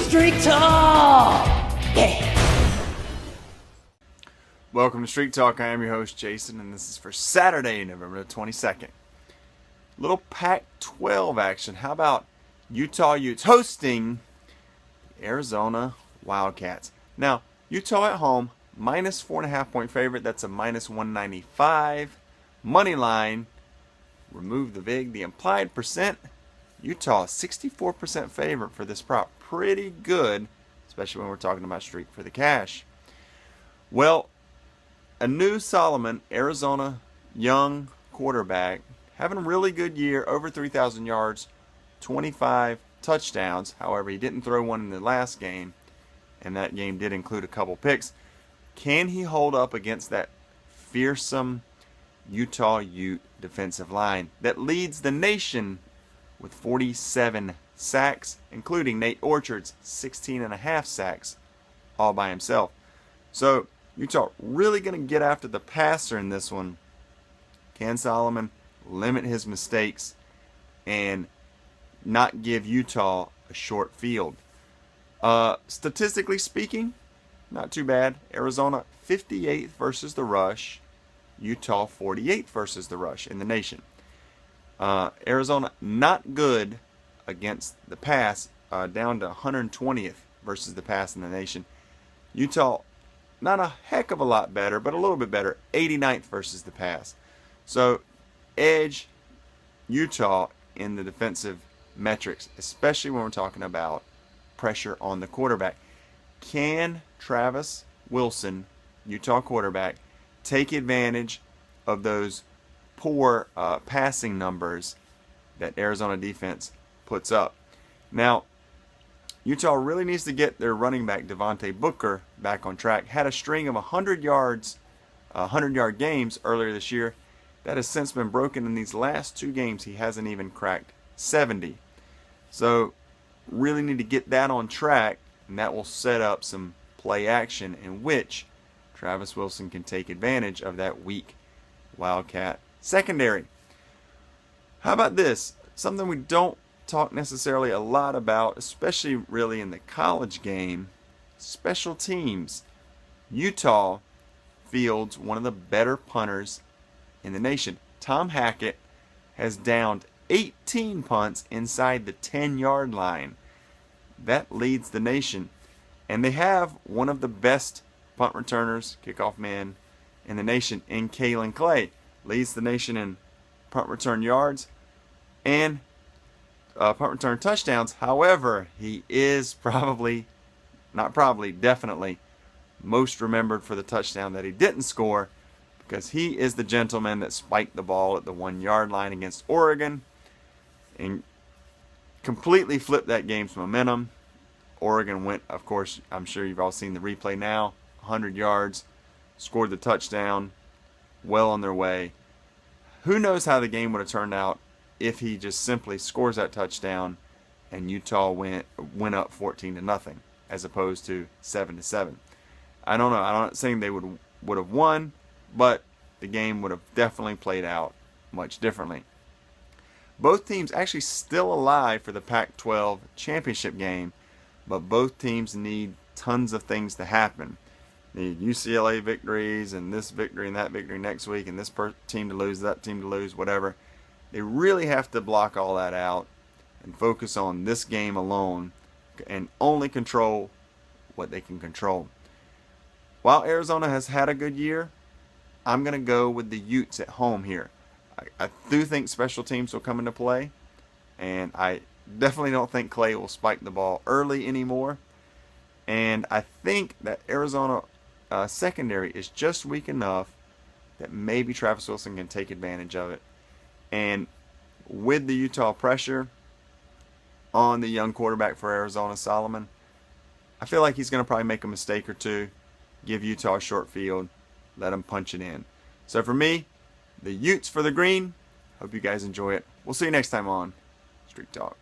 Street Talk! Yeah! Welcome to Street Talk. I am your host, Jason, and this is for Saturday, November the 22nd. Little Pac-12 action. How about Utah Utes hosting Arizona Wildcats? Now, Utah at home, minus 4.5 point favorite. That's a minus 195. Money line. Remove the VIG. The implied percent. Utah, 64% favorite for this prop. Pretty good, especially when we're talking about streak for the cash. Well, a new Solomon, Arizona young quarterback, having a really good year, over 3,000 yards, 25 touchdowns. However, he didn't throw one in the last game, and that game did include a couple picks. Can he hold up against that fearsome Utah Ute defensive line that leads the nation with 47 sacks, including Nate Orchard's 16.5 sacks all by himself? So Utah really going to get after the passer in this one. Can Solomon limit his mistakes and not give Utah a short field? Statistically speaking, not too bad. Arizona 58th versus the rush. Utah 48th versus the rush in the nation. Arizona not good against the pass, down to 120th versus the pass in the nation. Utah not a heck of a lot better, but a little bit better, 89th versus the pass. So edge Utah in the defensive metrics, especially when we're talking about pressure on the quarterback. Can Travis Wilson, Utah quarterback, take advantage of those poor passing numbers that Arizona defense puts up? Now, Utah really needs to get their running back Devontae Booker back on track. Had a string of 100-yard games earlier this year. That has since been broken. In these last two games, he hasn't even cracked 70. So really need to get that on track, and that will set up some play action in which Travis Wilson can take advantage of that weak Wildcat secondary. How about this? Something we don't talk necessarily a lot about, especially really in the college game: special teams. Utah fields one of the better punters in the nation. Tom Hackett has downed 18 punts inside the 10-yard line. That leads the nation. And they have one of the best punt returners, kickoff man in the nation, in Kalen Clay. Leads the nation in punt return yards and punt return touchdowns. However, he is definitely most remembered for the touchdown that he didn't score, because he is the gentleman that spiked the ball at the 1-yard line against Oregon and completely flipped that game's momentum. Oregon went, of course, I'm sure you've all seen the replay now, 100 yards, scored the touchdown, well on their way. Who knows how the game would have turned out if he just simply scores that touchdown and Utah went up 14-0 as opposed to 7-7. I don't know. I'm not saying they would have won, but the game would have definitely played out much differently. Both teams actually still alive for the Pac-12 championship game, but both teams need tons of things to happen. Need UCLA victories and this victory and that victory next week, and this team to lose, that team to lose, whatever. They really have to block all that out and focus on this game alone and only control what they can control. While Arizona has had a good year, I'm going to go with the Utes at home here. I do think special teams will come into play, and I definitely don't think Clay will spike the ball early anymore. And I think that Arizona secondary is just weak enough that maybe Travis Wilson can take advantage of it. And with the Utah pressure on the young quarterback for Arizona, Solomon, I feel like he's going to probably make a mistake or two, give Utah a short field, let him punch it in. So for me, the Utes for the green. Hope you guys enjoy it. We'll see you next time on Street Talk.